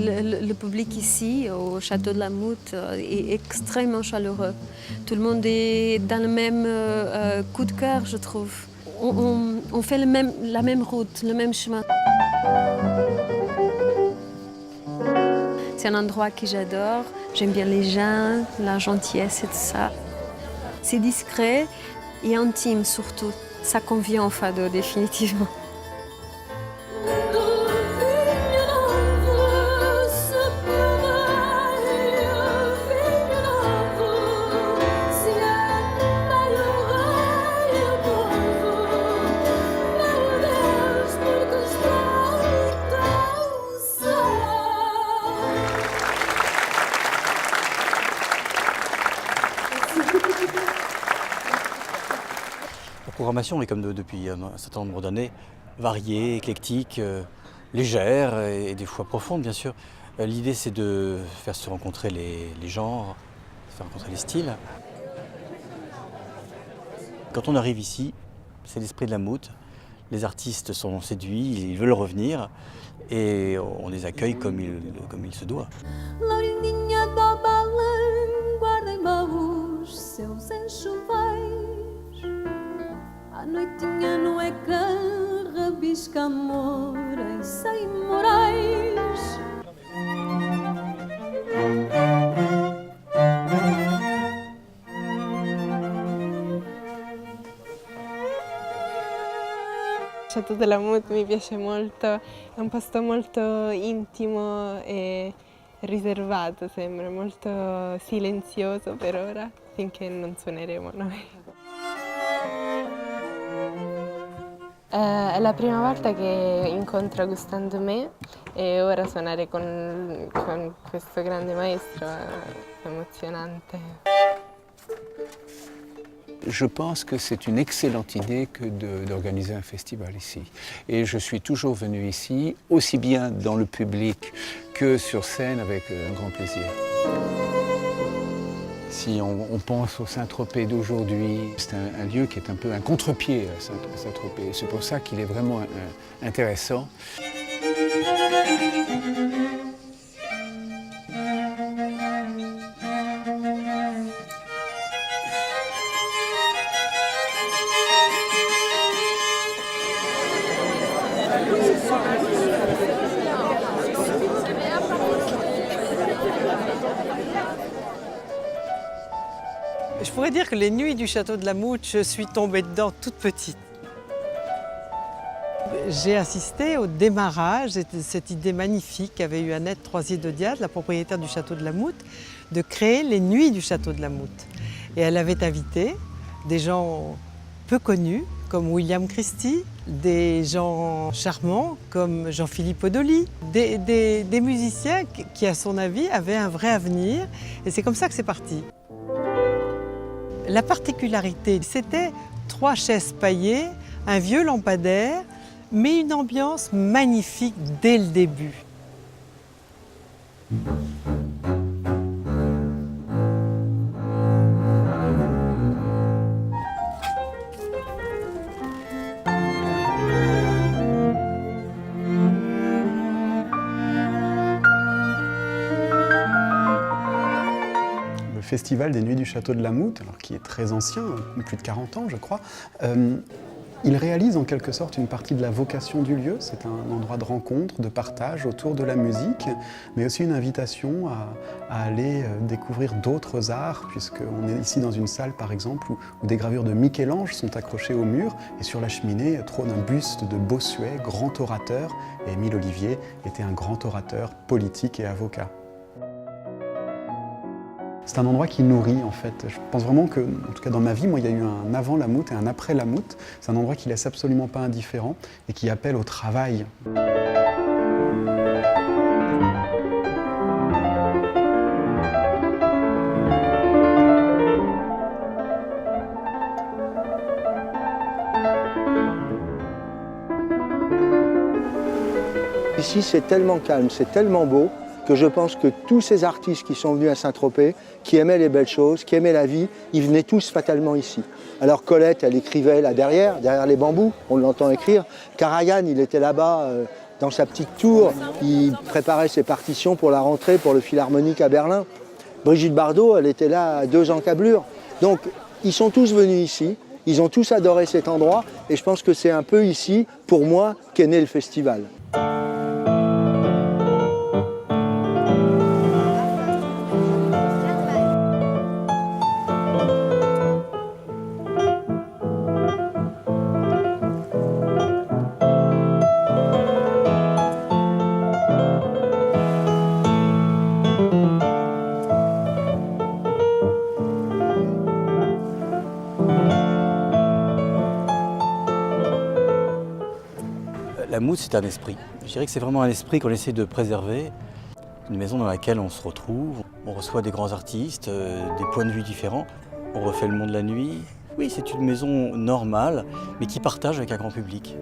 Le public ici, au Château de la Moute, est extrêmement chaleureux. Tout le monde est dans le même coup de cœur, je trouve. On fait la même route, le même chemin. C'est un endroit que j'adore. J'aime bien les gens, la gentillesse et tout ça. C'est discret et intime surtout. Ça convient au fado définitivement. La programmation est comme depuis un certain nombre d'années, variée, éclectique, légère et des fois profonde bien sûr. L'idée c'est de faire se rencontrer les genres, faire rencontrer les styles. Quand on arrive ici, c'est l'esprit de la Moute. Les artistes sont séduits, ils veulent revenir et on les accueille comme il se doit. A noitinha no ecrã rabisca amor em 100 Moraes. Il Château della Moute mi piace molto, è un posto molto intimo e riservato, sembra molto silenzioso per ora, finché non suoneremo noi. È la prima volta che incontro Gustin Domé e ora suonare con questo grande maestro è emozionante. Je pense que c'est une excellente idée que d'organiser un festival ici. Et je suis toujours venu ici, aussi bien dans le public que sur scène, avec un grand plaisir. Si on pense au Saint-Tropez d'aujourd'hui, c'est un lieu qui est un peu un contre-pied à Saint-Tropez. C'est pour ça qu'il est vraiment intéressant. Je pourrais dire que les nuits du Château de la Moute, je suis tombée dedans toute petite. J'ai assisté au démarrage de cette idée magnifique qu'avait eu Annette Troisier-de-Diaz, la propriétaire du Château de la Moute, de créer les nuits du Château de la Moute. Et elle avait invité des gens peu connus, comme William Christie, des gens charmants comme Jean-Philippe Odoli, des musiciens qui, à son avis, avaient un vrai avenir. Et c'est comme ça que c'est parti. La particularité, c'était 3 chaises paillées, un vieux lampadaire, mais une ambiance magnifique dès le début. Le Festival des Nuits du Château de la Moute, alors qui est très ancien, plus de 40 ans je crois, il réalise en quelque sorte une partie de la vocation du lieu. C'est un endroit de rencontre, de partage autour de la musique, mais aussi une invitation à aller découvrir d'autres arts, puisqu'on est ici dans une salle par exemple où des gravures de Michel-Ange sont accrochées au mur, et sur la cheminée trône un buste de Bossuet, grand orateur, et Émile Olivier était un grand orateur politique et avocat. C'est un endroit qui nourrit en fait. Je pense vraiment que, en tout cas dans ma vie, moi il y a eu un avant la Moute et un après la Moute. C'est un endroit qui laisse absolument pas indifférent et qui appelle au travail. Ici c'est tellement calme, c'est tellement beau, que je pense que tous ces artistes qui sont venus à Saint-Tropez, qui aimaient les belles choses, qui aimaient la vie, ils venaient tous fatalement ici. Alors Colette, elle écrivait là derrière les bambous, on l'entend écrire. Karajan, il était là-bas dans sa petite tour, il préparait ses partitions pour la rentrée pour le Philharmonique à Berlin. Brigitte Bardot, elle était là à 2 encablures. Donc, ils sont tous venus ici, ils ont tous adoré cet endroit, et je pense que c'est un peu ici, pour moi, qu'est né le festival. La Moute, c'est un esprit. Je dirais que c'est vraiment un esprit qu'on essaie de préserver. Une maison dans laquelle on se retrouve, on reçoit des grands artistes, des points de vue différents. On refait le monde la nuit. Oui, c'est une maison normale, mais qui partage avec un grand public.